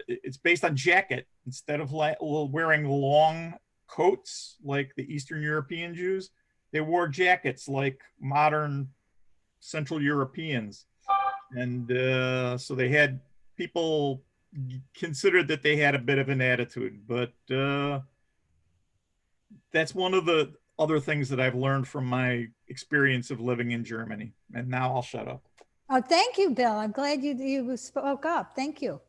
it's based on jacket. Instead of wearing long coats like the Eastern European Jews, they wore jackets like modern Central Europeans. And so they had, people considered that they had a bit of an attitude, but that's one of the other things that I've learned from my experience of living in Germany. And now I'll shut up. Oh, thank you, Bill. I'm glad you spoke up. Thank you.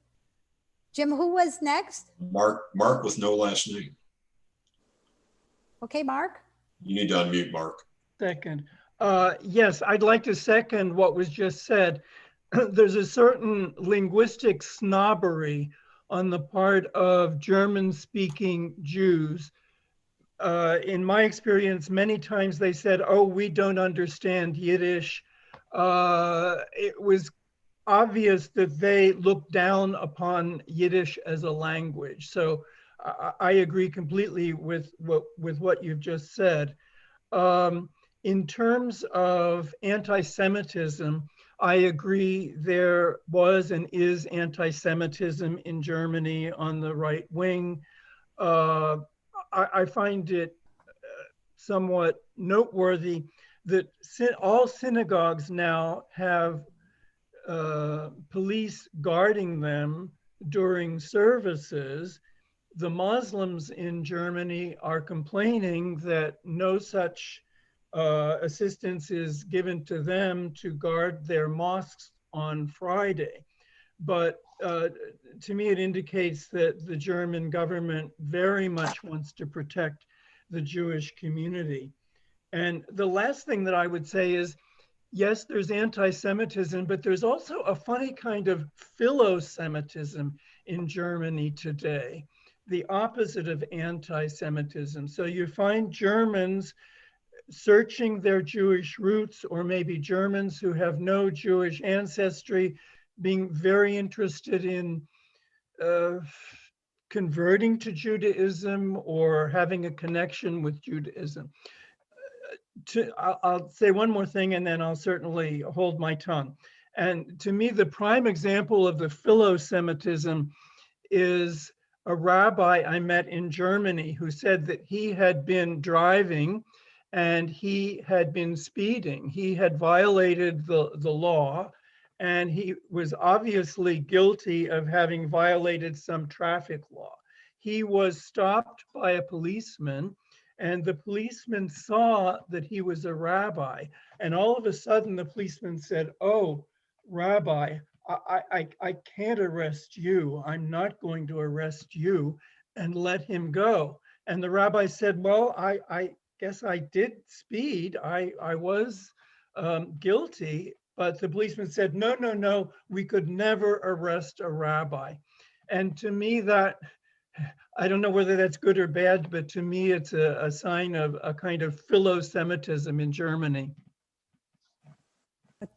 Jim, who was next? Mark with no last name. Okay, Mark. You need to unmute, Mark. Second. Yes, I'd like to second what was just said. There's a certain linguistic snobbery on the part of German-speaking Jews. In my experience, many times they said, oh, we don't understand Yiddish. It was obvious that they looked down upon Yiddish as a language. So I agree completely with what you've just said. In terms of anti-Semitism, I agree there was and is anti-Semitism in Germany on the right wing. I find it somewhat noteworthy that all synagogues now have police guarding them during services. The Muslims in Germany are complaining that no such assistance is given to them to guard their mosques on Friday. But to me, it indicates that the German government very much wants to protect the Jewish community. And the last thing that I would say is, yes, there's anti-Semitism, but there's also a funny kind of philo-Semitism in Germany today, the opposite of anti-Semitism. So you find Germans searching their Jewish roots, or maybe Germans who have no Jewish ancestry being very interested in converting to Judaism or having a connection with Judaism. I'll say one more thing and then I'll certainly hold my tongue. And to me, the prime example of the philo-Semitism is a rabbi I met in Germany who said that he had been driving and he had been speeding. He had violated the law, and he was obviously guilty of having violated some traffic law. He was stopped by a policeman, and the policeman saw that he was a rabbi. And all of a sudden, the policeman said, "Oh, Rabbi, I can't arrest you. I'm not going to arrest you," and let him go. And the rabbi said, "Well, I guess I did speed. I was guilty." But the policeman said, no, we could never arrest a rabbi. And to me, that, I don't know whether that's good or bad, but to me, it's a sign of a kind of philo-Semitism in Germany.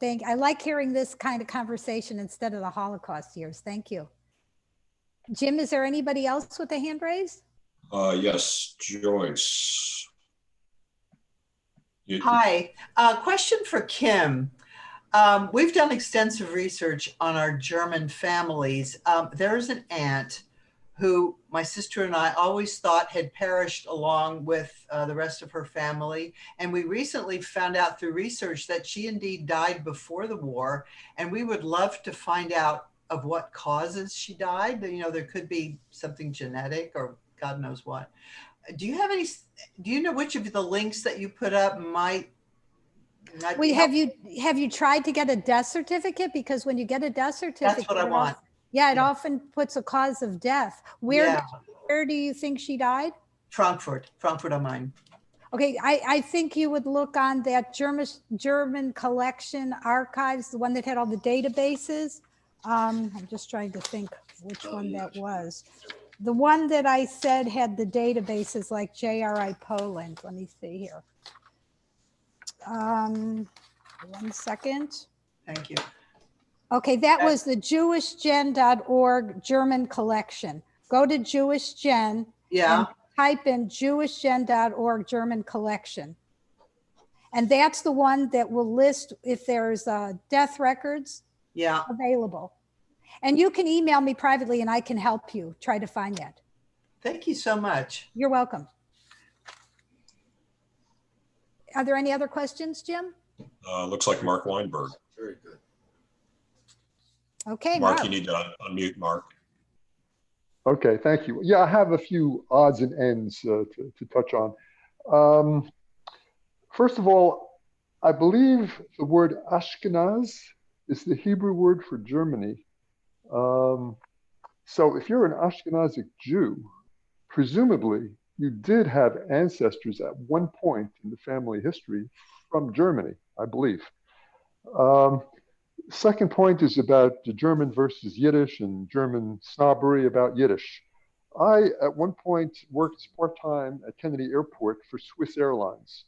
I like hearing this kind of conversation instead of the Holocaust years. Thank you. Jim, is there anybody else with a hand raised? Yes, Joyce. Hi, question for Kim. We've done extensive research on our German families. There's an aunt who my sister and I always thought had perished along with the rest of her family. And we recently found out through research that she indeed died before the war. And we would love to find out of what causes she died. You know, there could be something genetic or God knows what. do you know which of the links that you put up might Wait, have you tried to get a death certificate? Because when you get a death certificate, That's what I want. It often puts a cause of death. Where do you think she died? Frankfurt am Main. Okay, I think you would look on that German collection archives, the one that had all the databases. I'm just trying to think which one that was. The one that I said had the databases like JRI Poland. Let me see here. 1 second. Thank you. Okay, that was the jewishgen.org German collection. Go to jewishgen and type in jewishgen.org German collection. And that's the one that will list if there's death records available. And you can email me privately and I can help you try to find that. Thank you so much. You're welcome. Are there any other questions, Jim? Looks like Mark Weinberg. Very good. Okay, Mark, you need to unmute Mark. Okay, thank you. Yeah, I have a few odds and ends to touch on. First of all, I believe the word Ashkenaz is the Hebrew word for Germany. So if you're an Ashkenazic Jew, presumably you did have ancestors at one point in the family history from Germany, I believe. Second point is about the German versus Yiddish and German snobbery about Yiddish. I, at one point, worked part-time at Kennedy Airport for Swiss Airlines.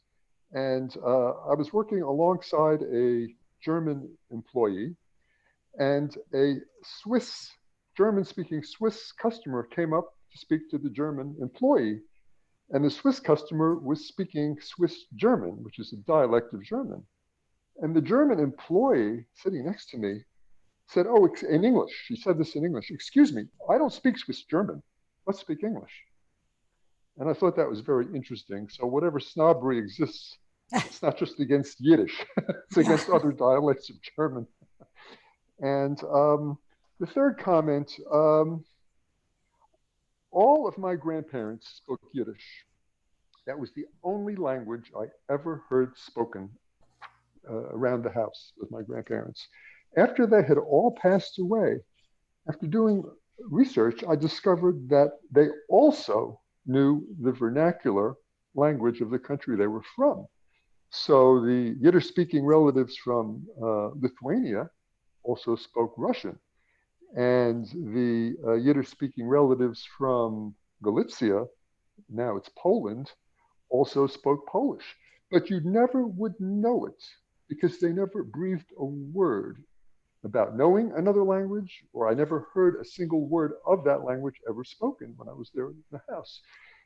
And I was working alongside a German employee, and a German-speaking Swiss customer came up to speak to the German employee. And the Swiss customer was speaking Swiss German, which is a dialect of German. And the German employee sitting next to me said, oh, in English, she said this in English, excuse me, I don't speak Swiss German, let's speak English. And I thought that was very interesting. So whatever snobbery exists, it's not just against Yiddish, it's against other dialects of German. And the third comment, all of my grandparents spoke Yiddish. That was the only language I ever heard spoken around the house with my grandparents. After they had all passed away, after doing research, I discovered that they also knew the vernacular language of the country they were from. So the Yiddish-speaking relatives from Lithuania also spoke Russian. And the Yiddish-speaking relatives from Galicia, now it's Poland, also spoke Polish. But you never would know it because they never breathed a word about knowing another language, or I never heard a single word of that language ever spoken when I was there in the house.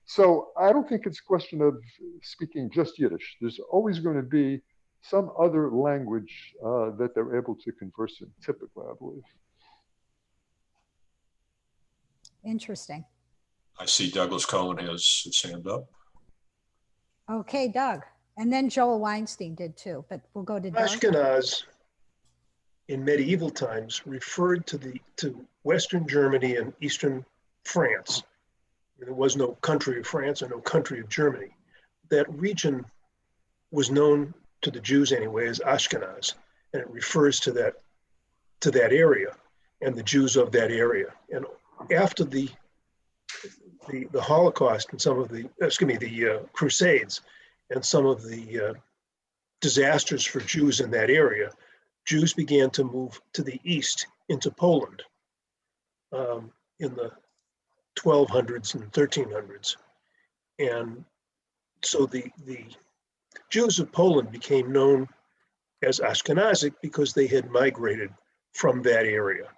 So I don't think it's a question of speaking just Yiddish. There's always going to be some other language that they're able to converse in, typically, I believe. Interesting. I see Douglas Cohen has his hand up. Okay, Doug. And then Joel Weinstein did too, but we'll go to Doug. Ashkenaz in medieval times referred to Western Germany and Eastern France. There was no country of France or no country of Germany. That region was known to the Jews anyway as Ashkenaz, and it refers to that area and the Jews of that area. And after the Holocaust and some of the Crusades and some of the disasters for Jews in that area, Jews began to move to the east into Poland in the 1200s and 1300s. And so the Jews of Poland became known as Ashkenazic because they had migrated from that area.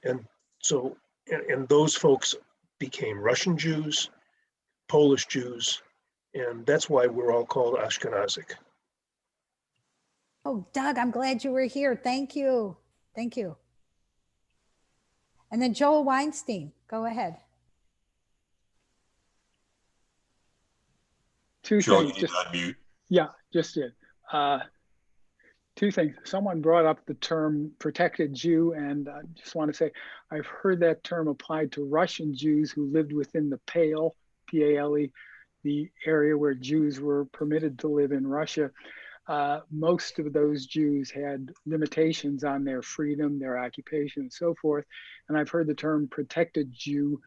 And those folks became Russian Jews, Polish Jews, and that's why we're all called Ashkenazic. Oh, Doug, I'm glad you were here. Thank you. Thank you. And then Joel Weinstein, go ahead. Joel, you need to unmute. Yeah, just did. Two things. Someone brought up the term protected Jew, and I just want to say I've heard that term applied to Russian Jews who lived within the Pale, P-A-L-E, the area where Jews were permitted to live in Russia. Most of those Jews had limitations on their freedom, their occupation, and so forth. And I've heard the term protected Jew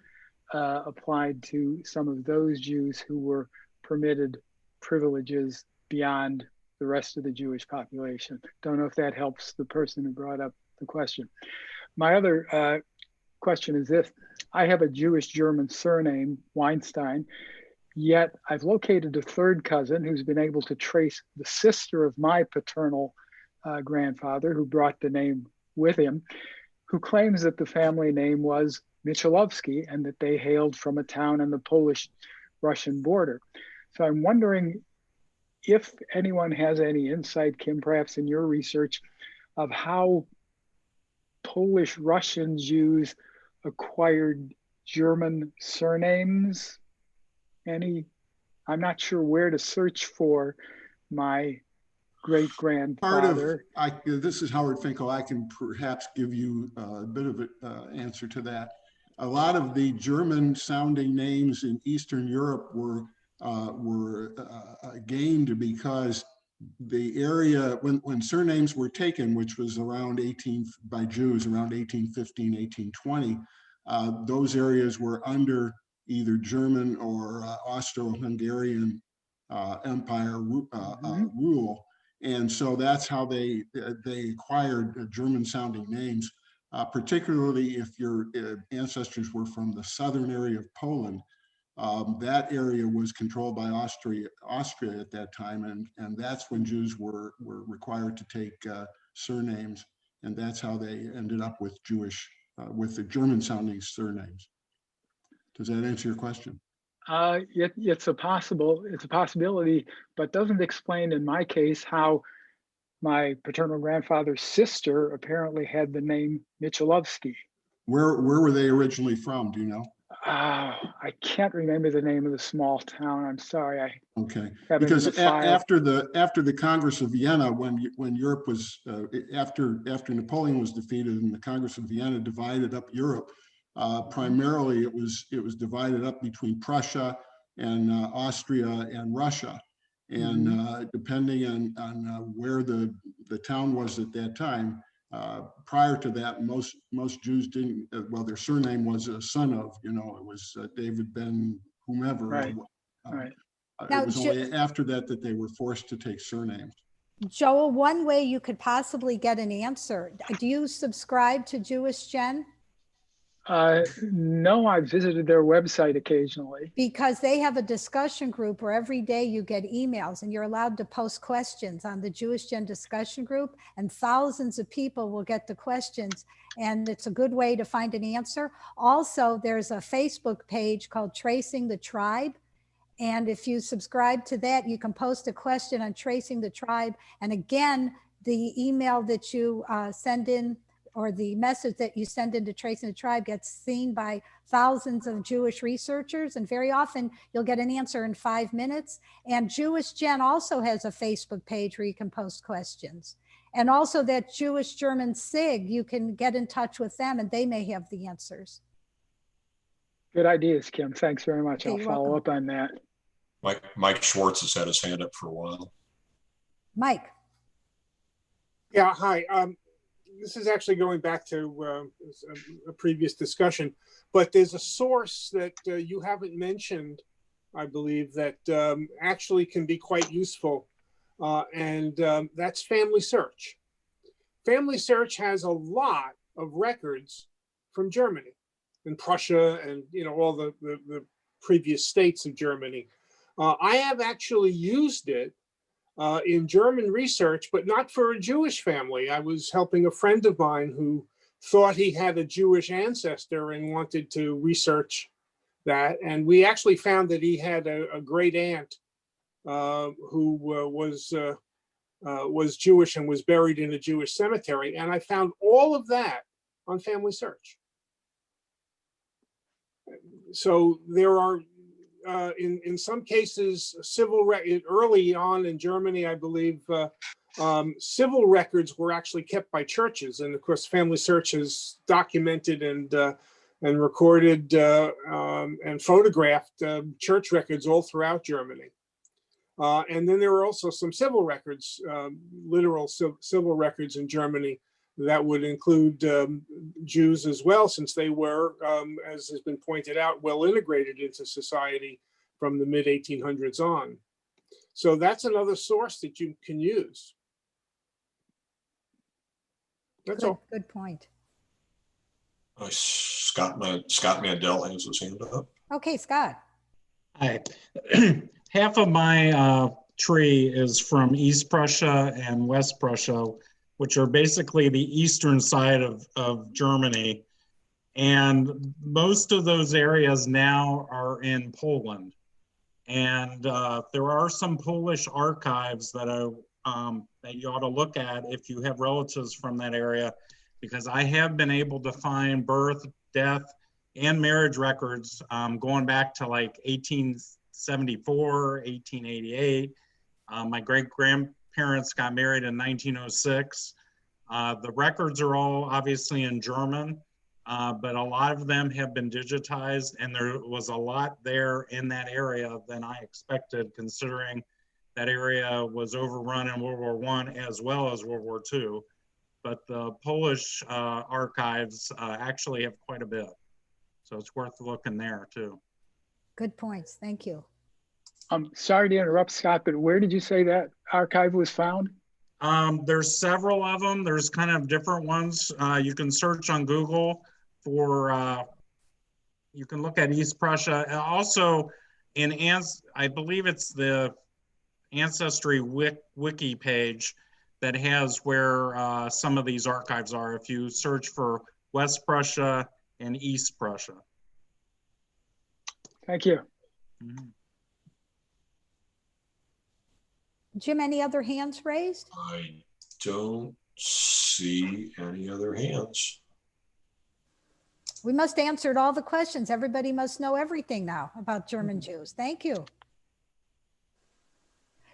applied to some of those Jews who were permitted privileges beyond the rest of the Jewish population. Don't know if that helps the person who brought up the question. My other question is this: I have a Jewish German surname, Weinstein, yet I've located a third cousin who's been able to trace the sister of my paternal grandfather, who brought the name with him, who claims that the family name was Michalovsky and that they hailed from a town on the Polish-Russian border. So I'm wondering if anyone has any insight, Kim, perhaps in your research, of how Polish-Russian Jews acquired German surnames. I'm not sure where to search for my great-grandfather. This is Howard Finkel. I can perhaps give you a bit of an answer to that. A lot of the German-sounding names in Eastern Europe were gained because the area, when surnames were taken, which was around by Jews around 1815, 1820, those areas were under either German or Austro-Hungarian Empire rule. And so that's how they acquired German-sounding names, particularly if your ancestors were from the southern area of Poland. That area was controlled by Austria at that time, and that's when Jews were required to take surnames, and that's how they ended up with with the German-sounding surnames. Does that answer your question? It's a possibility, but doesn't explain in my case how my paternal grandfather's sister apparently had the name Michalovsky. Where were they originally from? Do you know? I can't remember the name of the small town. I'm sorry. Okay, because after the Congress of Vienna, when Europe was after Napoleon was defeated and the Congress of Vienna divided up Europe, primarily it was divided up between Prussia and Austria and Russia, and depending on where the town was at that time. Prior to that, most Jews didn't. Well, their surname was a son of. It was David Ben whomever. Right. It was only after that they were forced to take surnames. Joel, one way you could possibly get an answer. Do you subscribe to Jewish Gen? No, I've visited their website occasionally. Because they have a discussion group where every day you get emails and you're allowed to post questions on the Jewish Gen discussion group, and thousands of people will get the questions, and it's a good way to find an answer. Also, there's a Facebook page called Tracing the Tribe. And if you subscribe to that, you can post a question on Tracing the Tribe. And again, the email that you send in, or the message that you send into Tracing the Tribe, gets seen by thousands of Jewish researchers. And very often you'll get an answer in 5 minutes. And Jewish Gen also has a Facebook page where you can post questions. And also that Jewish German SIG, you can get in touch with them and they may have the answers. Good ideas, Kim. Thanks very much. Okay, I'll follow up on that. Mike Schwartz has had his hand up for a while. Mike. Yeah, hi. This is actually going back to a previous discussion, but there's a source that you haven't mentioned, I believe, that actually can be quite useful, and that's Family Search. Family Search has a lot of records from Germany and Prussia and all the previous states of Germany. I have actually used it in German research, but not for a Jewish family. I was helping a friend of mine who thought he had a Jewish ancestor and wanted to research that. And we actually found that he had a great aunt who was Jewish and was buried in a Jewish cemetery. And I found all of that on Family Search. So there are in some cases, early on in Germany, I believe, civil records were actually kept by churches, and of course, Family Search has documented and recorded and photographed church records all throughout Germany. And then there were also some civil records, literal civil records in Germany that would include Jews as well, since they were, as has been pointed out, well integrated into society from the mid-1800s on. So that's another source that you can use. That's all. Good point. Scott Mandel has his hand up. Okay, Scott. Hi. Half of my tree is from East Prussia and West Prussia, which are basically the eastern side of Germany. And most of those areas now are in Poland. And there are some Polish archives that that you ought to look at if you have relatives from that area, because I have been able to find birth, death, and marriage records going back to like 1874, 1888. My great-grandparents got married in 1906. The records are all obviously in German, but a lot of them have been digitized, and there was a lot there in that area than I expected, considering that area was overrun in World War I as well as World War II. But the Polish archives actually have quite a bit. So it's worth looking there too. Good points, thank you. I'm sorry to interrupt, Scott, but where did you say that archive was found? There's several of them. There's kind of different ones. You can search on Google for, you can look at East Prussia. Also, I believe it's the Ancestry Wiki page that has where some of these archives are, if you search for West Prussia and East Prussia. Thank you. Mm-hmm. Jim, any other hands raised? I don't see any other hands. We must have answered all the questions. Everybody must know everything now about German Jews. Thank you.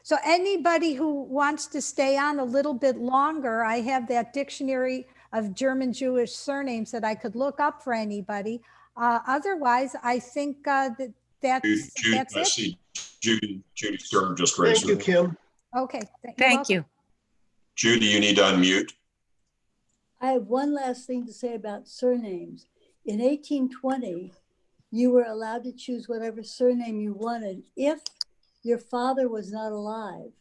So anybody who wants to stay on a little bit longer, I have that dictionary of German Jewish surnames that I could look up for anybody. Otherwise, I think that's I it. see Judy Stern just raised her hand. Thank you, Kim. Okay. Thank you. Judy, you need to unmute. I have one last thing to say about surnames. In 1820, you were allowed to choose whatever surname you wanted if your father was not alive.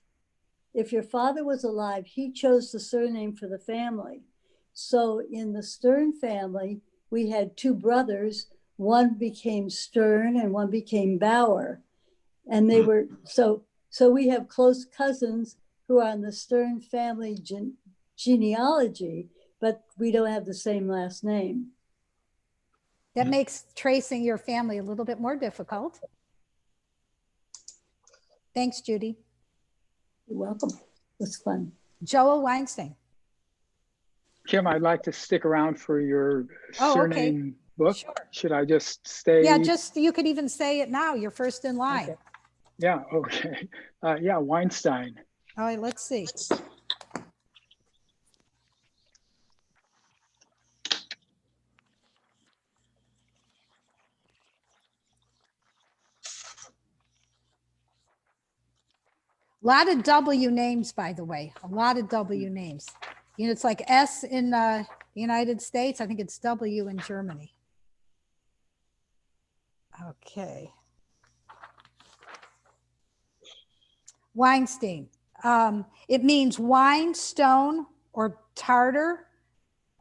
If your father was alive, he chose the surname for the family. So in the Stern family, we had two brothers. One became Stern and one became Bauer. And they were, so we have close cousins who are on the Stern family genealogy, but we don't have the same last name. That makes tracing your family a little bit more difficult. Thanks, Judy. You're welcome. It was fun. Joel Weinstein. Kim, I'd like to stick around for your surname book. Sure. Should I just stay? Yeah, you could even say it now. You're first in line. Okay. Yeah, okay. Yeah, Weinstein. All right, let's see. A lot of W names, by the way, a lot of W names. You know, it's like S in the United States. I think it's W in Germany. Okay. Weinstein. It means wine, stone, or Tartar,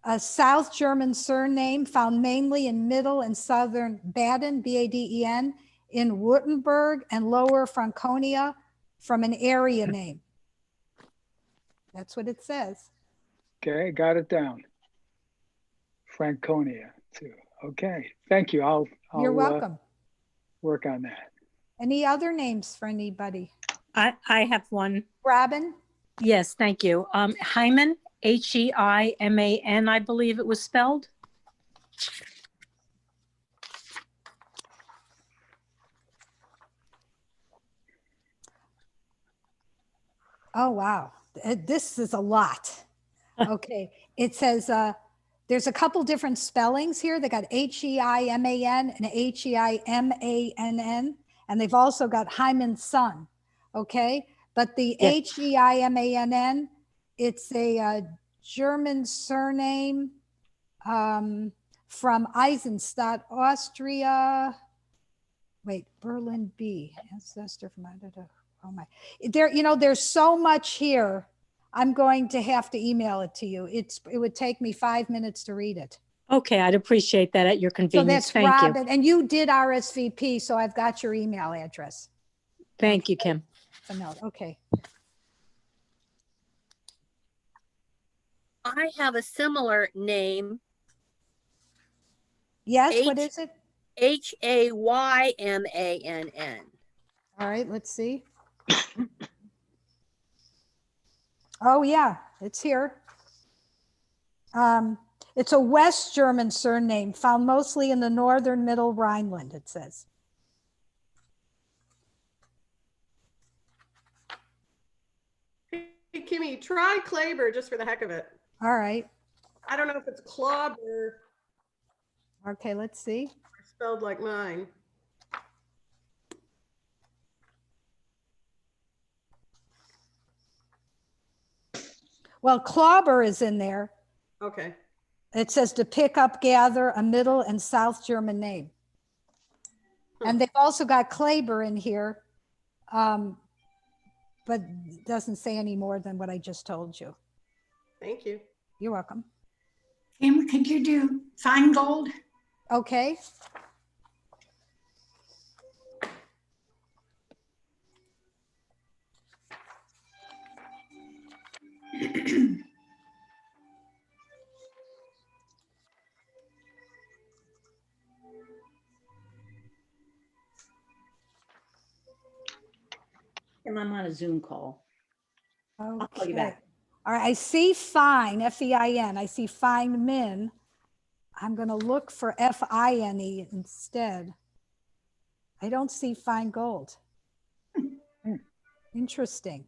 a South German surname found mainly in middle and southern Baden, B-A-D-E-N, in Württemberg and lower Franconia, from an area name. That's what it says. Okay, got it down. Franconia too. Okay, thank you. I'll You're welcome. Work on that. Any other names for anybody? I have one. Robin? Yes, thank you. Hyman, H-E-I-M-A-N, I believe it was spelled. Oh, wow. This is a lot. Okay. It says there's a couple different spellings here. They got Heiman and Heimann, and they've also got Hyman's son. Okay. But the Heimann, it's a German surname from Eisenstadt, Austria. Wait, Berlin B. Ancestor from, oh my, there, you know, there's so much here. I'm going to have to email it to you. It would take me 5 minutes to read it. Okay, I'd appreciate that at your So convenience. that's Thank Robin, you. and you did RSVP, so I've got your email address. Thank you, Kim. No, okay. I have a similar name. Yes, what is it? Haymann. All right, let's see. Oh yeah, it's here. It's a West German surname found mostly in the northern middle Rhineland, it says. Hey, Kimmy, try Kleber just for the heck of it. All right. I don't know if it's Klauber. Okay, let's see. Spelled like mine. Well, Klauber is in there. Okay. It says to pick up, gather, a Middle and South German name. And they've also got Kleber in here, but doesn't say any more than what I just told you. Thank you. You're welcome. Kim, could you do Feingold? Okay. And I'm on a Zoom call. Okay. I'll call you back. All right, I see Fein, F-E-I-N. I see Feynman. I'm going to look for F-I-N-E instead. I don't see Feingold. Interesting.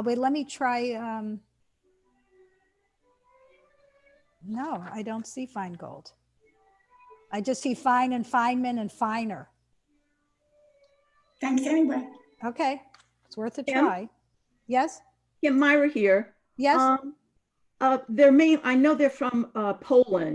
Wait, let me try. No, I don't see Feingold. I just see Fein and Feynman and Feiner. Thanks anyway. Okay, it's worth a Kim? try. Yes? Yeah, Myra here. Yes? I know they're from Poland.